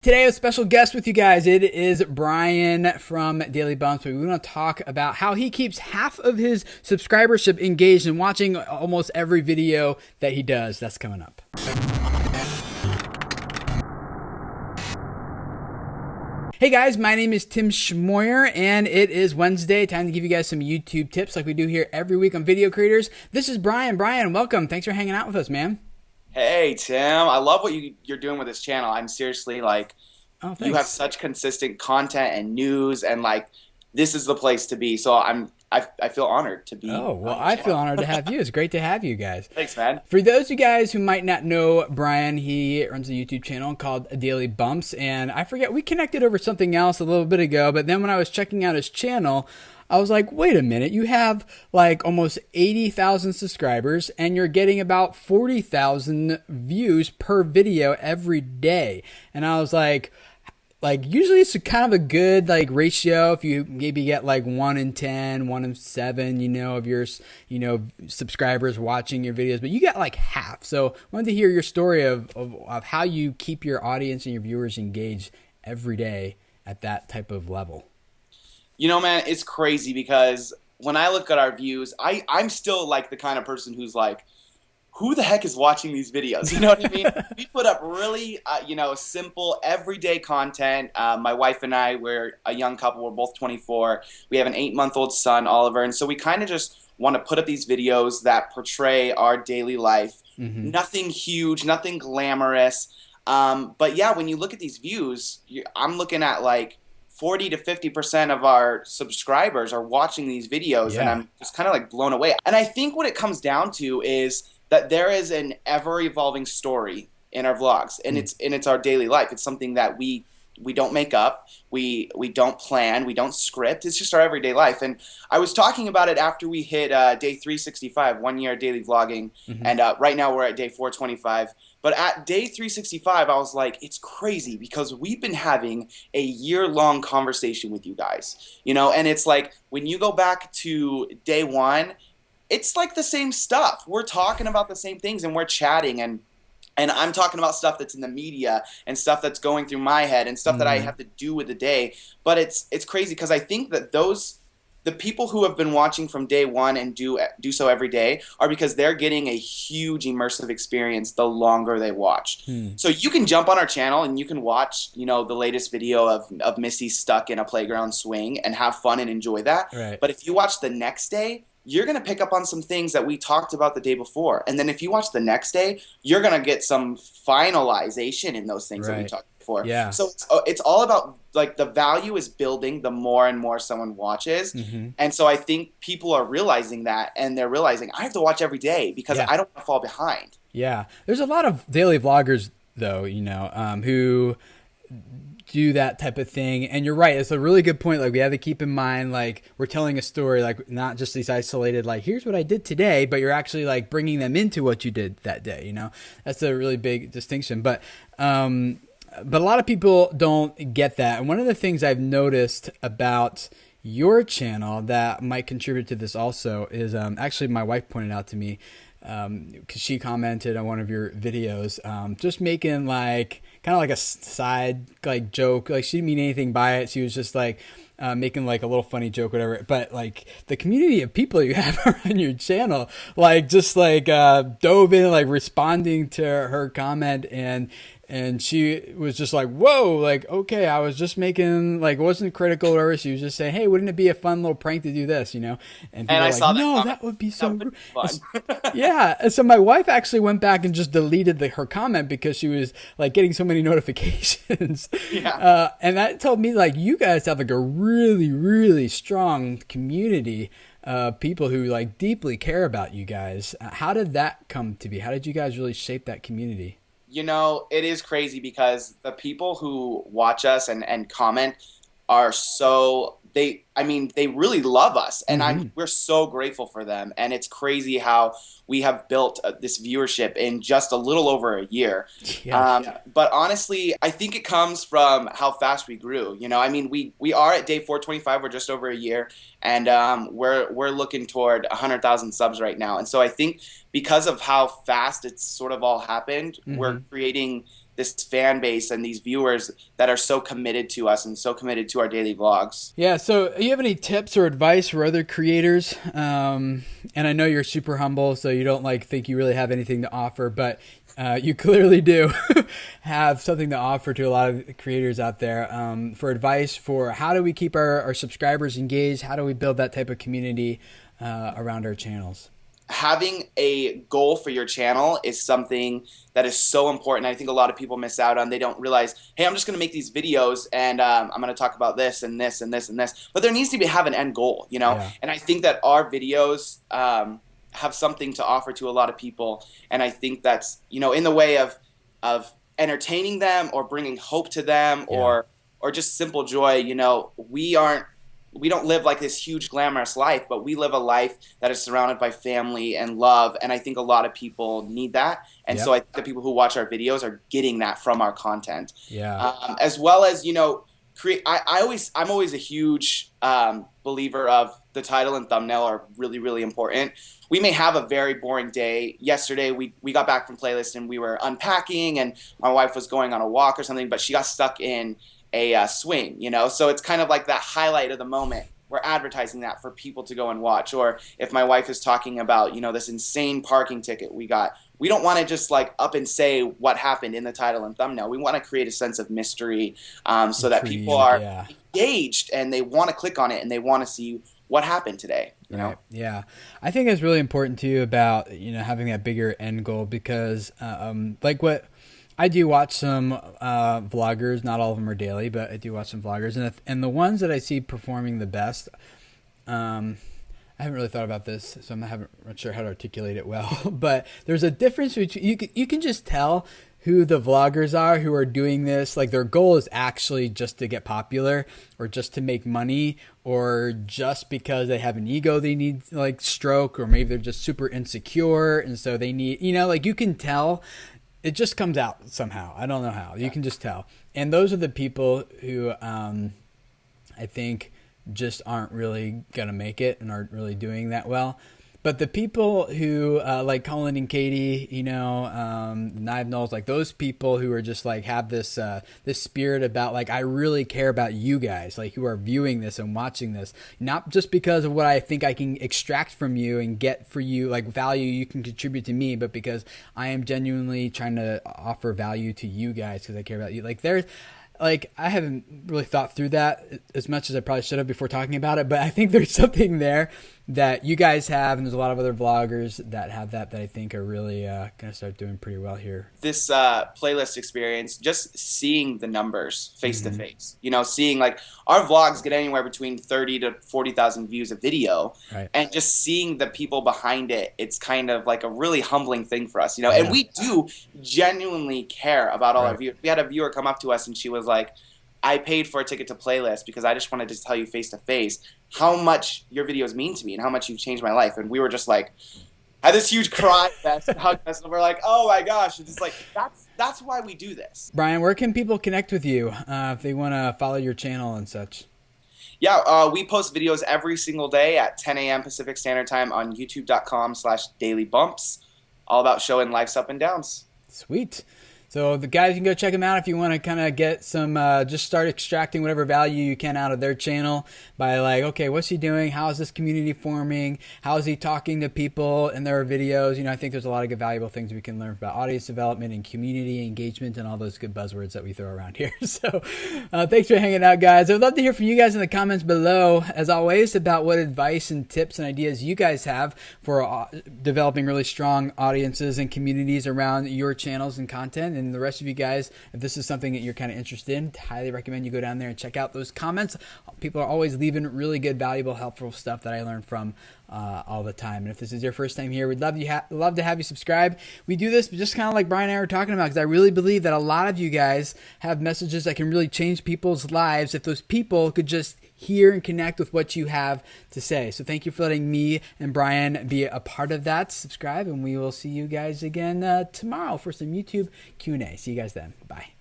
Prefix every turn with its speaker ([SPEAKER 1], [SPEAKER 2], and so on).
[SPEAKER 1] Today, a special guest with you guys. It is Brian from DailyBumps. We're going to talk about how he keeps half of his subscribership engaged and watching almost every video that he does. That's coming up. Hey guys, my name is Tim Schmoyer, and it is Wednesday. Time to give you guys some YouTube tips like we do here every week on Video Creators. This is Brian. Brian, welcome. Thanks for hanging out with us, man.
[SPEAKER 2] Hey Tim, I love what you're doing with this channel. I'm seriously like,
[SPEAKER 1] Oh, thanks.
[SPEAKER 2] you have such consistent content and news, and like, this is the place to be. So I feel honored to be.
[SPEAKER 1] Oh, well, I feel honored to have you. It's great to have you guys.
[SPEAKER 2] Thanks, man.
[SPEAKER 1] For those of you guys who might not know Brian, he runs a YouTube channel called DailyBumps, and I forget, we connected over something else a little bit ago, but then when I was checking out his channel, I was like, wait a minute, you have like almost 80,000 subscribers and you're getting about 40,000 views per video every day. And I was like usually it's kind of a good like ratio if you maybe get like 1 in 10, 1 in 7, of your, subscribers watching your videos, but you got like half. So I wanted to hear your story of how you keep your audience and your viewers engaged every day at that type of level.
[SPEAKER 2] You know, man, it's crazy because when I look at our views, I'm still like the kind of person who's like, who the heck is watching these videos? You know what I mean? We put up really, simple, everyday content. My wife and I, we're a young couple. We're both 24. We have an 8-month-old son, Oliver. And so we kind of just want to put up these videos that portray our daily life. Mm-hmm. Nothing huge, nothing glamorous. But yeah, when you look at these views, I'm looking at like 40 to 50% of our subscribers are watching these videos, and I'm just kind of like blown away. And I think what it comes down to is that there is an ever-evolving story in our vlogs, and it's our daily life. It's something that we don't make up, we don't plan, we don't script. It's just our everyday life. And I was talking about it after we hit day 365, 1 year daily vlogging, and right now we're at day 425. But at day 365, I was like, it's crazy because we've been having a year-long conversation with you guys, and it's like when you go back to day 1, it's like the same stuff. We're talking about the same things, and we're chatting, and I'm talking about stuff that's in the media and stuff that's going through my head and stuff that I have to do with the day. But it's crazy because I think that the people who have been watching from day 1 and do so every day are because they're getting a huge immersive experience the longer they watch. So you can jump on our channel and you can watch, the latest video of Missy stuck in a playground swing and have fun and enjoy that. Right. But if you watch the next day, you're going to pick up on some things that we talked about the day before. And then if you watch the next day, you're going to get some finalization in those things that we talked before. Yeah. So it's all about, like, the value is building the more and more someone watches. And so I think people are realizing that, and they're realizing I have to watch every day because I don't want to fall behind. Yeah.
[SPEAKER 1] There's a lot of daily vloggers, though, who do that type of thing. And you're right, it's a really good point. Like, we have to keep in mind, like, we're telling a story, like, not just these isolated, like, here's what I did today, but you're actually like bringing them into what you did that day. That's a really big distinction. But a lot of people don't get that. And one of the things I've noticed about your channel that might contribute to this also is actually my wife pointed out to me, because she commented on one of your videos, just making like kind of like a side like joke, like she didn't mean anything by it. She was just like making like a little funny joke, whatever. But like the community of people you have on your channel, like just like dove in, like responding to her comment, and she was just like, whoa, like, okay, I was just making, like, wasn't critical or whatever. She was just saying, hey, wouldn't it be a fun little prank to do this, And people
[SPEAKER 2] I
[SPEAKER 1] were
[SPEAKER 2] saw
[SPEAKER 1] like,
[SPEAKER 2] that
[SPEAKER 1] no,
[SPEAKER 2] comment.
[SPEAKER 1] that would be so
[SPEAKER 2] fun.
[SPEAKER 1] Yeah. And so my wife actually went back and just deleted her comment because she was like getting so many notifications. Yeah. And that told me, like, you guys have like a really, really strong community of people who like deeply care about you guys. How did that come to be? How did you guys really shape that community?
[SPEAKER 2] It is crazy because the people who watch us and comment are so, they really love us, and we're so grateful for them. And it's crazy how we have built this viewership in just a little over a year. But honestly, I think it comes from how fast we grew. We are at day 425. We're just over a year, and we're looking toward 100,000 subs right now. And so I think because of how fast it's sort of all happened, we're creating this fan base and these viewers that are so committed to us and so committed to our daily vlogs.
[SPEAKER 1] Yeah. So do you have any tips or advice for other creators? And I know you're super humble, so you don't think you really have anything to offer, but you clearly do have something to offer to a lot of creators out there, for advice for how do we keep our subscribers engaged? How do we build that type of community around our channels?
[SPEAKER 2] Having a goal for your channel is something that is so important. I think a lot of people miss out on. They don't realize, hey, I'm just going to make these videos and I'm going to talk about this and this and this and this. But there needs to have an end goal, you know? Yeah. And I think that our videos have something to offer to a lot of people. And I think that's, you know, in the way of entertaining them or bringing hope to them, or just simple joy. You know, we don't live like this huge glamorous life, but we live a life that is surrounded by family and love. And I think a lot of people need that. And so I think the people who watch our videos are getting that from our content. Yeah. As well as, you know, I'm always a huge believer of the title and thumbnail are really, really important. We may have a very boring day. Yesterday, we got back from playlist and we were unpacking and my wife was going on a walk or something, but she got stuck in a swing, you know? So it's kind of like that highlight of the moment. We're advertising that for people to go and watch. Or if my wife is talking about, you know, this insane parking ticket we got, we don't want to just up and say what happened in the title and thumbnail. We want to create a sense of mystery so that people are engaged and they want to click on it and they want to see what happened today. You know?
[SPEAKER 1] Yeah. I think it's really important too about, you know, having that bigger end goal, because what I do watch some vloggers, not all of them are daily, but I do watch some vloggers, and the ones that I see performing the best, I haven't really thought about this, so I'm not sure how to articulate it well, but there's a difference between, you can just tell who the vloggers are who are doing this, like their goal is actually just to get popular or just to make money or just because they have an ego they need stroke, or maybe they're just super insecure and so they need, you know, you can tell. It just comes out somehow. I don't know how. You can just tell. And those are the people who I think just aren't really going to make it and aren't really doing that well. But the people who like Colin and Katie, you know, Knive Knowles, those people who are just have this this spirit about I really care about you guys, who are viewing this and watching this, not just because of what I think I can extract from you and get for you, value you can contribute to me, but because I am genuinely trying to offer value to you guys because I care about you. I haven't really thought through that as much as I probably should have before talking about it, but I think there's something there that you guys have, and there's a lot of other vloggers that have that I think are really going to start doing pretty well here.
[SPEAKER 2] This playlist experience, just seeing the numbers face to face, you know, seeing our vlogs get anywhere between 30 to 40,000 views a video, and just seeing the people behind it, it's kind of a really humbling thing for us, you know, and we do genuinely care about all our viewers. We had a viewer come up to us and she was like, I paid for a ticket to playlist because I just wanted to tell you face to face how much your videos mean to me and how much you've changed my life. And we were just had this huge cry fest and hug fest, and we're like, oh my gosh, it's that's why we do this.
[SPEAKER 1] Brian, where can people connect with you if they want to follow your channel and such?
[SPEAKER 2] Yeah, we post videos every single day at 10 a.m. Pacific Standard Time on youtube.com/DailyBumps, all about showing life's up and downs.
[SPEAKER 1] Sweet. So the guys, you can go check them out if you want to kind of get some, just start extracting whatever value you can out of their channel by okay, what's he doing? How is this community forming? How is he talking to people in their videos? You know, I think there's a lot of good valuable things we can learn about audience development and community engagement and all those good buzzwords that we throw around here. So thanks for hanging out, guys. I'd love to hear from you guys in the comments below, as always, about what advice and tips and ideas you guys have for developing really strong audiences and communities around your channels and content. And the rest of you guys, if this is something that you're kind of interested in, highly recommend you go down there and check out those comments. People are always leaving really good, valuable, helpful stuff that I learn from all the time. And if this is your first time here, we'd love to have you subscribe. We do this just kind of like Brian and I were talking about, because I really believe that a lot of you guys have messages that can really change people's lives if those people could just hear and connect with what you have to say. So thank you for letting me and Brian be a part of that. Subscribe, and we will see you guys again tomorrow for some YouTube Q&A. See you guys then. Bye.